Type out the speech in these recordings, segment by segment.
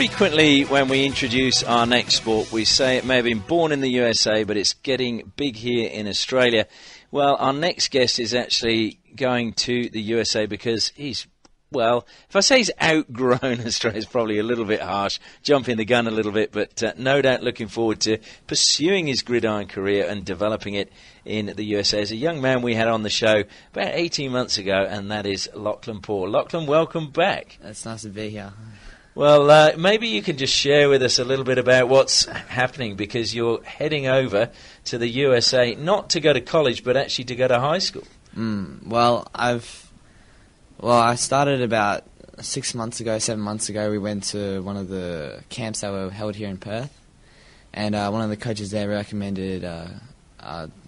Frequently, when we introduce our next sport, we say it may have been born in the USA, but it's getting big here in Australia. Well, our next guest is actually going to the USA because he's, well, if I say he's outgrown Australia, it's probably a little bit harsh, jumping the gun a little bit, but no doubt looking forward to pursuing his gridiron career and developing it in the USA. As a young man we had on the show about 18 months ago, and that is Lachlan Poor. Lachlan, welcome back. It's nice to be here. Well, maybe you can just share with us a little bit about what's happening, because you're heading over to the USA, not to go to college, but actually to go to high school. I started about 7 months ago. We went to one of the camps that were held here in Perth, and one of the coaches there recommended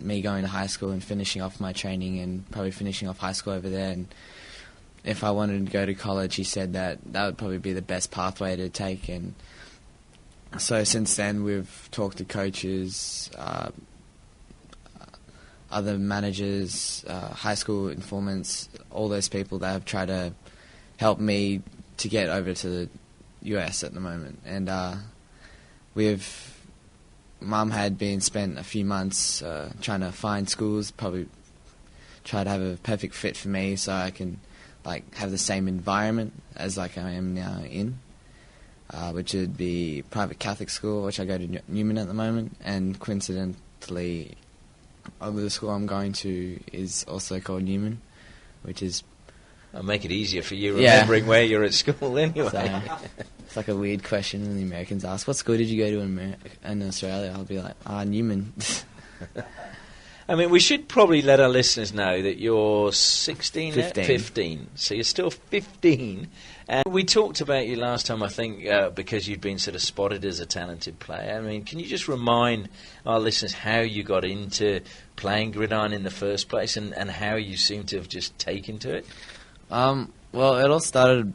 me going to high school and finishing off my training and probably finishing off high school over there. And if I wanted to go to college, he said that would probably be the best pathway to take. And so since then, we've talked to coaches, other managers, high school informants, all those people that have tried to help me to get over to the US at the moment. And Mum had been spent a few months trying to find schools, probably try to have a perfect fit for me so I can have the same environment as I am now in, which would be private Catholic school, which I go to Newman at the moment, and coincidentally, the school I'm going to is also called Newman, which is... I'll make it easier for you remembering where you're at school anyway. So, it's like a weird question when the Americans ask, what school did you go to in Australia? I'll be like, Newman. I mean, we should probably let our listeners know that you're 16 now? 15. So you're still 15. And we talked about you last time, I think, because you'd been sort of spotted as a talented player. I mean, can you just remind our listeners how you got into playing gridiron in the first place and how you seem to have just taken to it? Well, it all started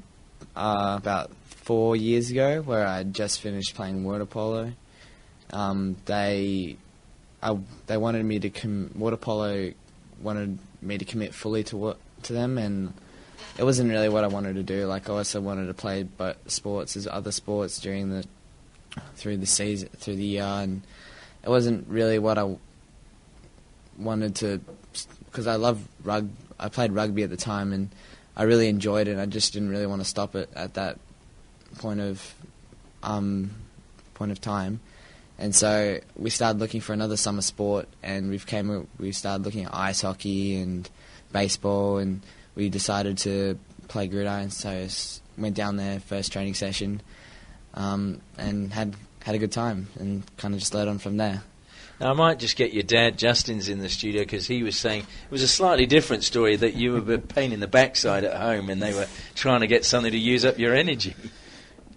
about 4 years ago, where I just finished playing water polo. They wanted me to water polo wanted me to commit fully to them, and it wasn't really what I wanted to do. I also wanted to play sports as other sports through the year, and it wasn't really what I wanted to, because I played rugby at the time, and I really enjoyed it, and I just didn't really want to stop it at that point of time. And so we started looking for another summer sport, and we started looking at ice hockey and baseball, and we decided to play gridiron. So went down there, first training session, and had a good time, and kind of just led on from there. Now, I might just get your dad, Justin's in the studio, because he was saying it was a slightly different story, that you were a pain in the backside at home and they were trying to get something to use up your energy.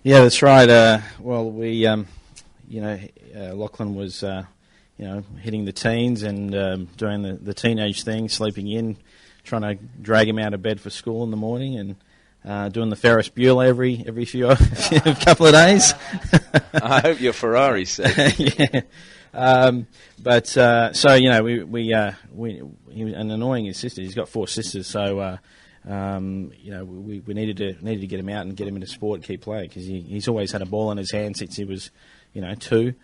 Yeah, that's right. We... Lachlan was, hitting the teens and doing the teenage thing, sleeping in, trying to drag him out of bed for school in the morning, and doing the Ferris Bueller every few couple of days. I hope your Ferrari's safe. Yeah. He was annoying his sister. He's got 4 sisters, so we needed to get him out and get him into sport and keep playing, because he's always had a ball in his hand since he was 2.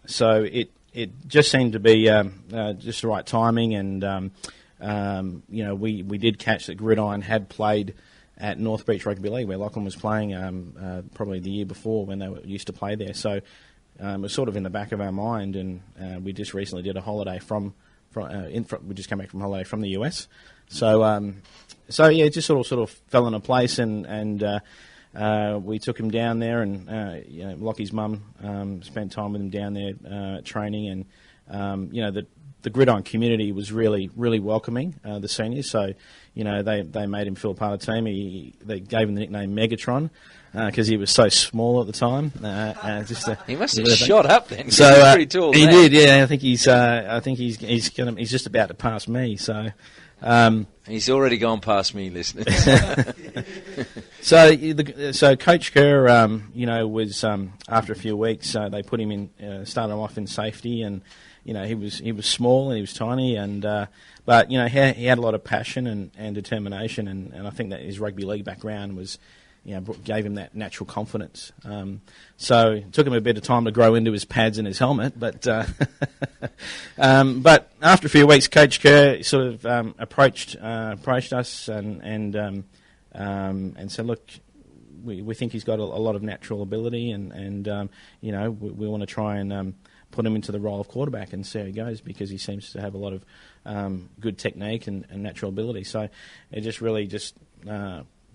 So it just seemed to be just the right timing, and we did catch that gridiron had played at North Beach Rugby League, where Lachlan was playing probably the year before when they used to play there. So it was sort of in the back of our mind, and we just recently did a holiday we just came back from holiday from the US. So it just sort of fell into place, and we took him down there, and Lockie's mum spent time with him down there training, and the gridiron community was really, really welcoming, the seniors. So they made him feel part of the team. They gave him the nickname Megatron, because he was so small at the time. He must have shot up then. So he was pretty tall. He did, yeah. I think he's just about to pass me. So he's already gone past me, listeners. So Coach Kerr, was after a few weeks, they put him in, started him off in safety, and he was small and he was tiny, and but he had a lot of passion and determination, and I think that his rugby league background was gave him that natural confidence. So it took him a bit of time to grow into his pads and his helmet, but but after a few weeks, Coach Kerr sort of approached us and said, look, we think he's got a lot of natural ability, and we want to try and put him into the role of quarterback and see how he goes, because he seems to have a lot of good technique and natural ability. So it just really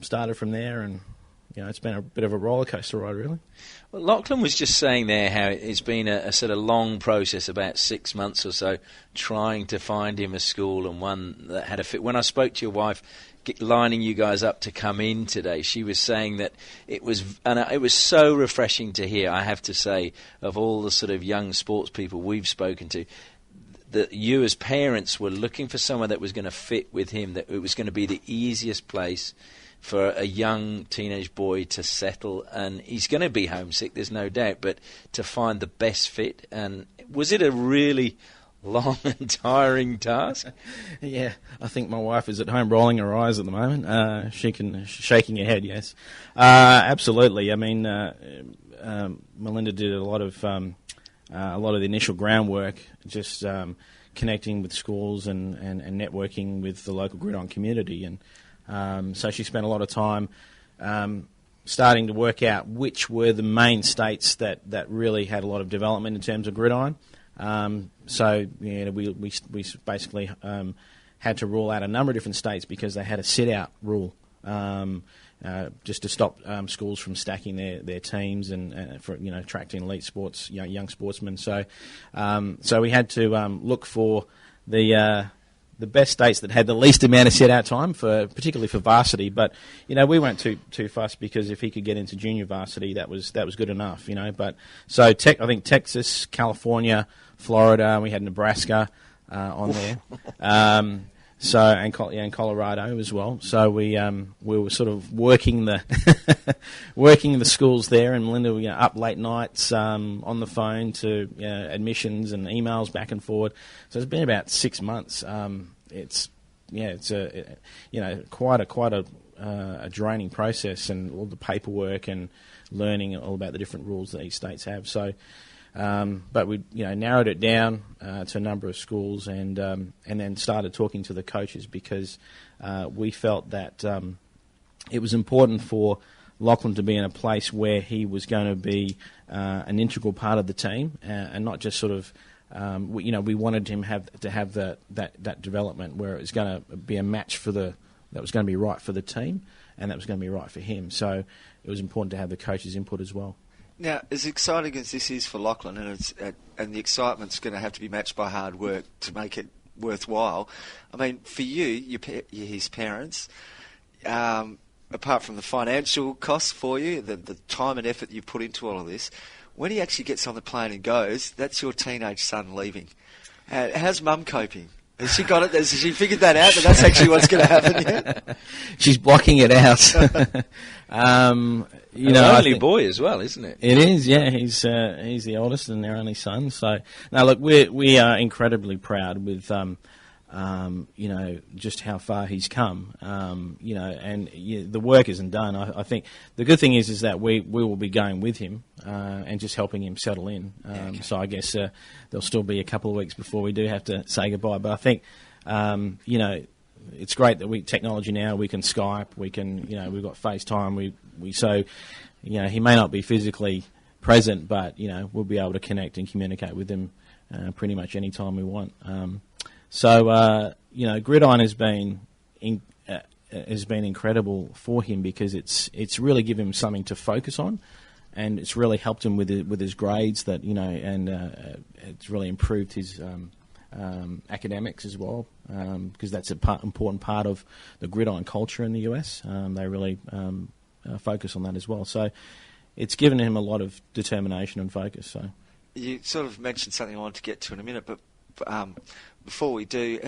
started from there, and it's been a bit of a roller coaster ride, really. Well, Lachlan was just saying there how it's been a sort of long process, about 6 months or so, trying to find him a school and one that had a fit. When I spoke to your wife, lining you guys up to come in today, she was saying that it was so refreshing to hear, I have to say, of all the sort of young sports people we've spoken to, that you as parents were looking for someone that was going to fit with him, that it was going to be the easiest place for a young teenage boy to settle. And he's going to be homesick, there's no doubt, but to find the best fit. And was it a really long and tiring task? Yeah, I think my wife is at home rolling her eyes at the moment. Shaking her head, yes. Absolutely. I mean, Melinda did a lot of the initial groundwork, just connecting with schools and networking with the local gridiron community. And so she spent a lot of time starting to work out which were the main states that really had a lot of development in terms of gridiron. So we basically had to rule out a number of different states because they had a sit-out rule, just to stop schools from stacking their teams and for attracting elite sports, young sportsmen. So we had to look for the best states that had the least amount of sit-out time, particularly for varsity. But we weren't too fussed, because if he could get into junior varsity, that was good enough. But so I think Texas, California, Florida, and we had Nebraska on there. And Colorado as well. So we were sort of working the schools there, and Melinda up late nights on the phone to admissions and emails back and forward. So it's been about 6 months. It's quite a draining process, and all the paperwork and learning all about the different rules that each states have. So. But we narrowed it down to a number of schools, and then started talking to the coaches, because we felt that it was important for Lachlan to be in a place where he was going to be an integral part of the team, and not just sort of we wanted him to have that development where it was going to be a match that was going to be right for the team, and that was going to be right for him. So it was important to have the coaches' input as well. Now, as exciting as this is for Lachlan, and the excitement's going to have to be matched by hard work to make it worthwhile, I mean, for you, his parents, apart from the financial costs for you, the time and effort you've put into all of this, when he actually gets on the plane and goes, that's your teenage son leaving. How's Mum coping? Has she got it? Has she figured that out, that that's actually what's going to happen yet? She's blocking it out. Only boy as well, isn't it? It is, yeah. He's the oldest and their only son. So, now look, we are incredibly proud with just how far he's come. The work isn't done. I think the good thing is that we will be going with him and just helping him settle in. Okay. So I guess there'll still be a couple of weeks before we do have to say goodbye. But I think it's great that technology now, we can Skype, we can we've got FaceTime. He may not be physically present, but we'll be able to connect and communicate with him pretty much any time we want. Gridiron has been incredible for him, because it's really given him something to focus on, and it's really helped him with his grades, and it's really improved his academics as well, because that's an important part of the gridiron culture in the US. They really focus on that as well. So it's given him a lot of determination and focus. So you sort of mentioned something I wanted to get to in a minute, but before we do,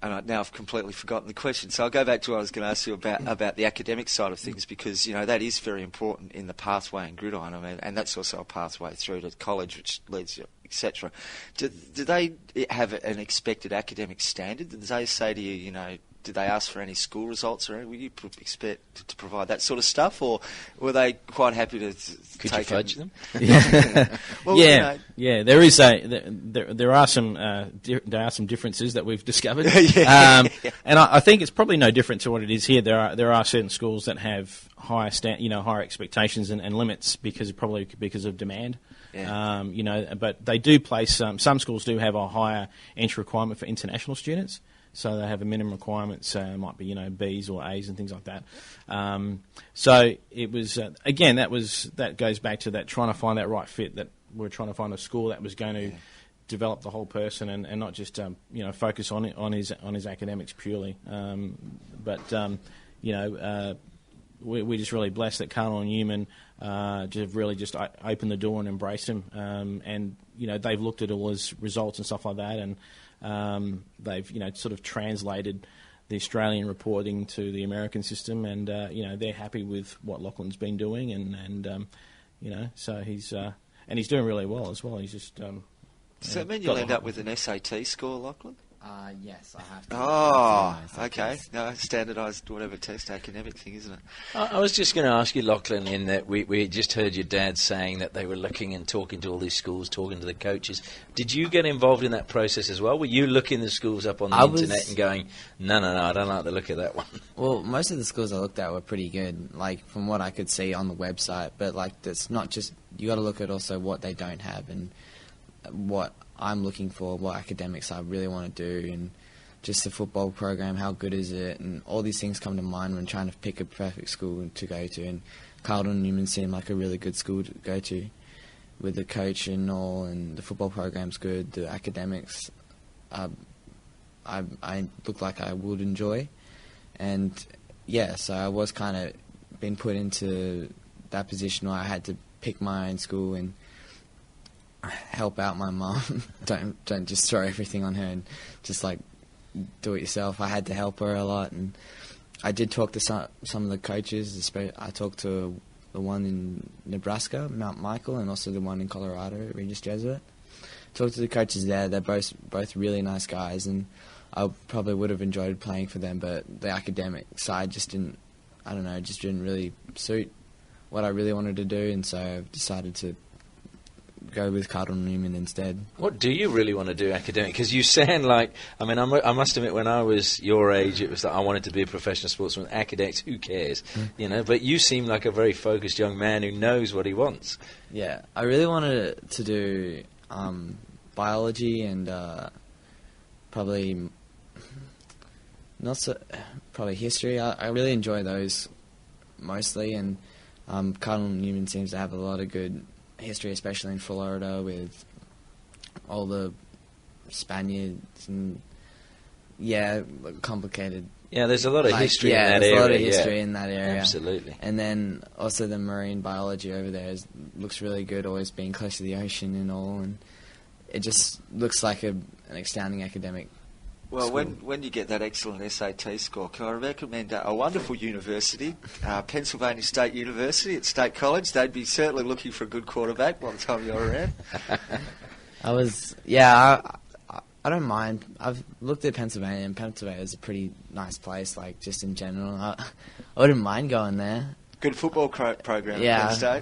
and now I've completely forgotten the question, so I'll go back to what I was going to ask you about the academic side of things, because that is very important in the pathway in gridiron. I mean, and that's also a pathway through to college, which leads you, etc. Do they have an expected academic standard? Do they say to you, did they ask for any school results or anything? Were you expect to provide that sort of stuff, or were they quite happy to Could take you fudge them? Well, yeah, yeah. There is there are some differences that we've discovered, Yeah. and I think it's probably no different to what it is here. There are certain schools that have higher expectations and limits because of demand. Yeah. But they do place some schools do have a higher entry requirement for international students. So they have a minimum requirements, might be B's or A's and things like that. So it was again that goes back to that trying to find that right fit, that we're trying to find a school that was going to develop the whole person and not just focus on his academics purely. We're just really blessed that Cardinal Newman just opened the door and embraced him. And they've looked at all his results and stuff like that, and they've sort of translated the Australian reporting to the American system, and they're happy with what Lachlan's been doing, and so he's doing really well as well. He's just does that mean you'll end up with an SAT score, Lachlan? Yes, I have to. Oh, okay. No, standardised whatever test academic thing, isn't it? I was just going to ask you, Lachlan, in that we just heard your dad saying that they were looking and talking to all these schools, talking to the coaches. Did you get involved in that process as well? Were you looking the schools up on the internet and going, no, I don't like the look of that one? Well, most of the schools I looked at were pretty good, like from what I could see on the website. But like, that's not just, you got to look at also what they don't have and what I'm looking for, what academics I really want to do, and just the football program, how good is it, and all these things come to mind when trying to pick a perfect school to go to. And Cardinal Newman seemed like a really good school to go to, with the coach and all, and the football program's good, the academics I look like I would enjoy. And yeah, so I was kind of been put into that position where I had to pick my own school and help out my mum. Don't just throw everything on her and just like do it yourself. I had to help her a lot, and I did talk to some of the coaches. I talked to the one in Nebraska, Mount Michael, and also the one in Colorado, Regis Jesuit. Talked to the coaches there. They're both really nice guys, and I probably would have enjoyed playing for them, but the academic side just didn't really suit what I really wanted to do, and so I decided to go with Cardinal Newman instead. What do you really want to do academic? Because you sound like, I mean, I must admit, when I was your age, it was that I wanted to be a professional sportsman. Academics, who cares? But you seem like a very focused young man who knows what he wants. Yeah, I really wanted to do biology and probably history. I really enjoy those mostly, and Cardinal Newman seems to have a lot of good history, especially in Florida with all the Spaniards and complicated. Yeah, there's a lot of history in that area. There's a lot of history in that area. Absolutely. And then also the marine biology over there looks really good, always being close to the ocean and all, and it just looks like an astounding academic. Well, when you get that excellent SAT score, can I recommend a wonderful university, Pennsylvania State University at State College? They'd be certainly looking for a good quarterback by the time you're around. I don't mind. I've looked at Pennsylvania, and Pennsylvania is a pretty nice place, like just in general. I wouldn't mind going there. Good football program Yeah. at Penn State.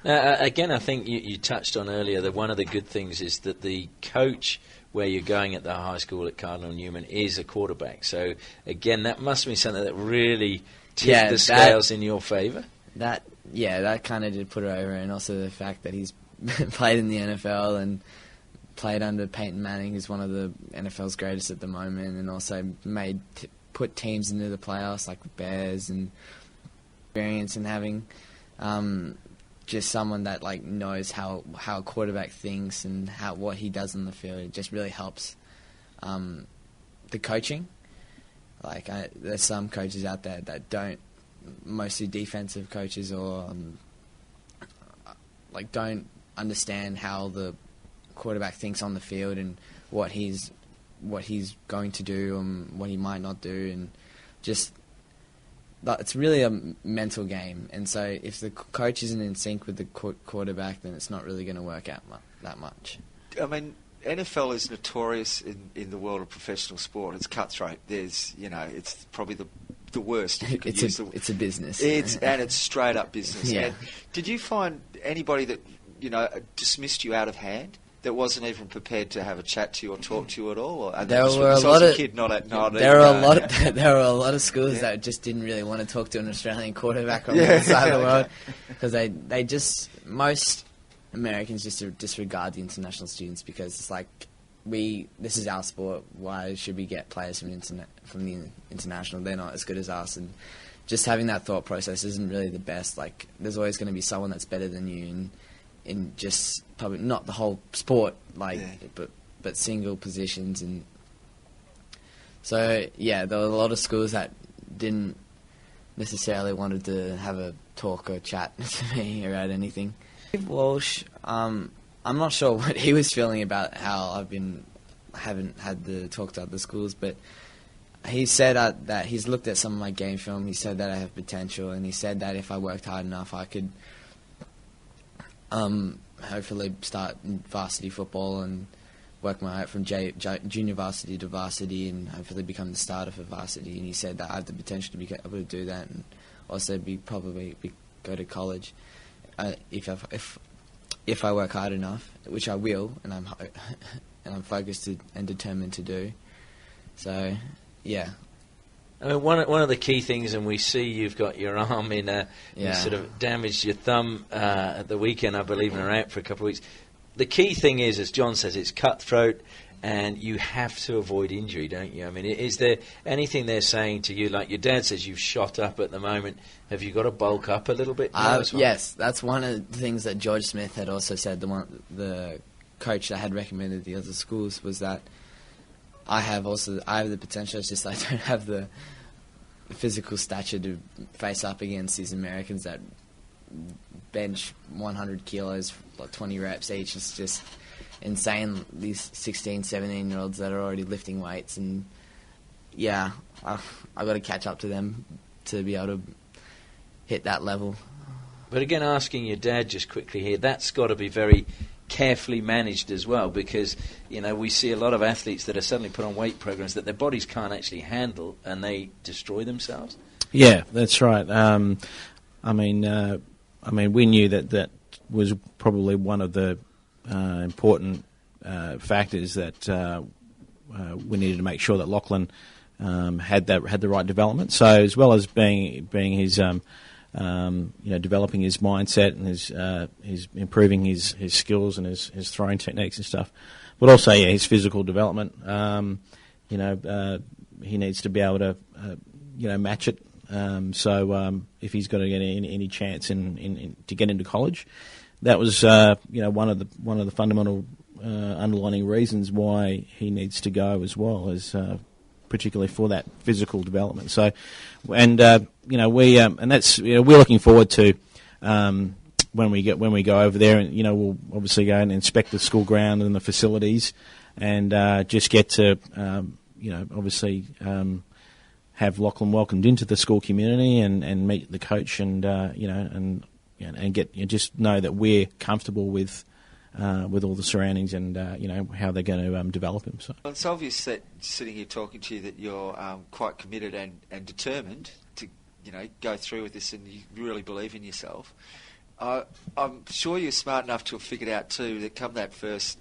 Again, I think you touched on earlier that one of the good things is that the coach where you're going at the high school at Cardinal Newman is a quarterback. So, again, that must be something that really tipped the scales in your favour. That kind of did put it over, and also the fact that he's played in the NFL and played under Peyton Manning, who's one of the NFL's greatest at the moment, and also put teams into the playoffs like the Bears, and experience and having just someone that like knows how a quarterback thinks and what he does on the field. It just really helps the coaching. Like there's some coaches out there that don't, mostly defensive coaches, or don't understand how the quarterback thinks on the field and what he's going to do and what he might not do, and just it's really a mental game. And so if the coach isn't in sync with the quarterback, then it's not really going to work out that much. I mean, NFL is notorious in the world of professional sport. It's cutthroat. There's, it's probably the worst. If you could use it's a business. And it's straight up business. Yeah. And did you find anybody that dismissed you out of hand? That wasn't even prepared to have a chat to you or talk to you at all. Or, there were a lot of kid, not there were a lot of schools that just didn't really want to talk to an Australian quarterback on the other side of the world, because they just, most Americans just disregard the international students, because it's like, this is our sport. Why should we get players from the international? They're not as good as us, and just having that thought process isn't really the best. Like, there's always going to be someone that's better than you, and in just probably not the whole sport, but single positions. And so there were a lot of schools that didn't necessarily wanted to have a talk or chat to me about anything. Walsh, I'm not sure what he was feeling about how haven't had the talk to other schools, but he said that he's looked at some of my game film. He said that I have potential, and he said that if I worked hard enough, I could hopefully start in varsity football and work my way up from junior varsity to varsity, and hopefully become the starter for varsity. And he said that I have the potential to be able to do that, and also go to college if I work hard enough, which I will, and I'm focused and determined to do. So, yeah. I mean, one of the key things, and we see you've got your arm you sort of damaged your thumb at the weekend, I believe, and are out for a couple of weeks. The key thing is, as John says, it's cutthroat, and you have to avoid injury, don't you? I mean, is there anything they're saying to you? Like your dad says, you've shot up at the moment. Have you got to bulk up a little bit? Yes, that's one of the things that George Smith had also said. The coach that had recommended the other schools was that I have the potential. It's just I don't have the physical stature to face up against these Americans that bench 100 kilos, like 20 reps each. It's just insane, these 16, 17-year-olds that are already lifting weights. And, I've got to catch up to them to be able to hit that level. But again, asking your dad just quickly here, that's got to be very carefully managed as well, because we see a lot of athletes that are suddenly put on weight programs that their bodies can't actually handle, and they destroy themselves. Yeah, that's right. I mean, we knew that was probably one of the important factors that we needed to make sure that Lachlan had the right development. So as well as being his developing his mindset and his improving his skills and his throwing techniques and stuff, but also his physical development. He needs to be able to match it. So if he's got to get any chance to get into college, that was one of the fundamental underlining reasons why he needs to go as well, as particularly for that physical development. So, and that's we're looking forward to when we go over there, and we'll obviously go and inspect the school ground and the facilities, and just get to obviously have Lachlan welcomed into the school community and meet the coach and get just know that we're comfortable with all the surroundings and how they're going to develop him. So it's obvious that sitting here talking to you that you're quite committed and determined to go through with this, and you really believe in yourself. I'm sure you're smart enough to have figured out too that come that first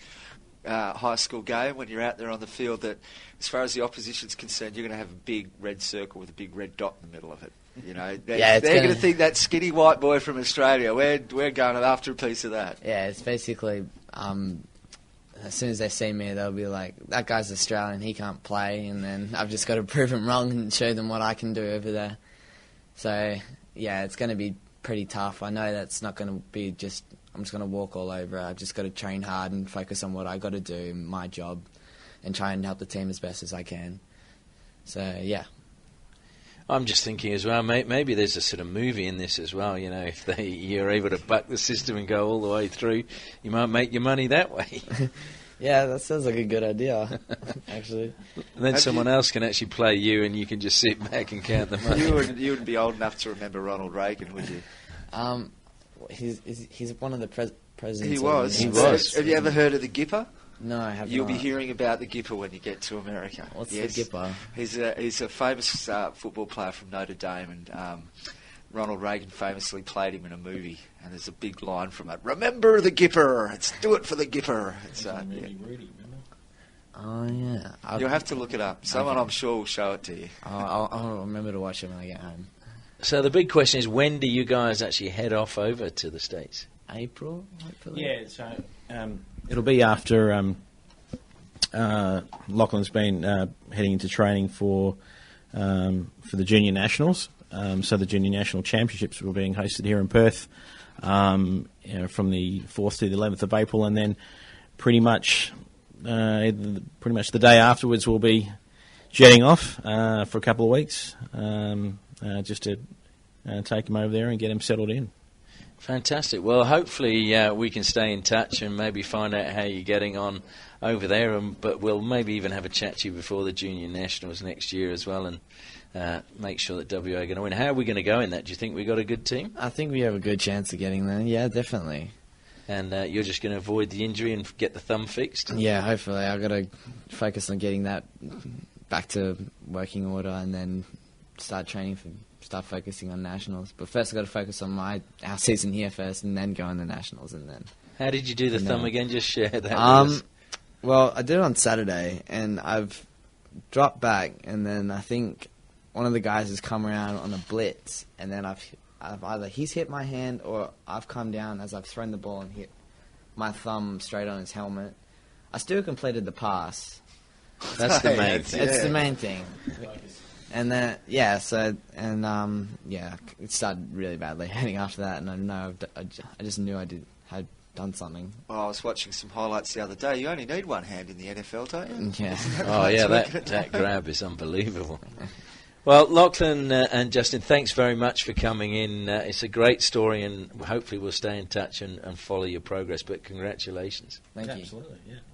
high school game, when you're out there on the field, that as far as the opposition's concerned, you're going to have a big red circle with a big red dot in the middle of it. They're going to think that skinny white boy from Australia. We're going after a piece of that. Yeah, it's basically as soon as they see me, they'll be like, that guy's Australian, he can't play, and then I've just got to prove him wrong and show them what I can do over there. So yeah, it's going to be pretty tough. I know that's not going to be just I'm just going to walk all over. I've just got to train hard and focus on what I got to do, my job, and try and help the team as best as I can. So yeah. I'm just thinking as well, maybe there's a sort of movie in this as well. If you're able to buck the system and go all the way through, you might make your money that way. Yeah, that sounds like a good idea, actually. And then someone else can actually play you, and you can just sit back and count the money. You wouldn't be old enough to remember Ronald Reagan, would you? He's one of the presidents. He was. Have you ever heard of the Gipper? No, I have You'll not. be hearing about the Gipper when you get to America. What's yes. the Gipper? He's a famous football player from Notre Dame, and Ronald Reagan famously played him in a movie. And there's a big line from it: "Remember the Gipper. Let's do it for the Gipper." It's, yeah. Oh, yeah. You'll have to look it up. Someone, I'm sure, will show it to you. I'll remember to watch it when I get home. So the big question is, when do you guys actually head off over to the States? April, hopefully. Yeah, so it'll be after Lachlan's been heading into training for the junior nationals. So the junior national championships were being hosted here in Perth from the 4th to the 11th of April, and then pretty much the day afterwards we'll be jetting off for a couple of weeks just to take him over there and get him settled in. Fantastic. Well, hopefully we can stay in touch and maybe find out how you're getting on over there. But we'll maybe even have a chat to you before the Junior Nationals next year as well, and make sure that WA are going to win. How are we going to go in that? Do you think we got a good team? I think we have a good chance of getting there. Yeah, definitely. And you're just going to avoid the injury and get the thumb fixed? Yeah, hopefully. I've got to focus on getting that back to working order and then start focusing on nationals. But first I've got to focus on our season here first and then go on the nationals. And then. How did you do the thumb again? Just share that with us. Well, I did it on Saturday and I've dropped back and then I think one of the guys has come around on a blitz and then I've either he's hit my hand or I've come down as I've thrown the ball and hit my thumb straight on his helmet. I still completed the pass. That's the main thing. It's the main thing. And then, it started really badly heading after that, and I just knew I had done something. Well, I was watching some highlights the other day. You only need one hand in the NFL, don't you? Yeah. Oh, yeah, that grab is unbelievable. Well, Lachlan and Justin, thanks very much for coming in. It's a great story, and hopefully we'll stay in touch and follow your progress. But congratulations. Thank you. Absolutely, yeah.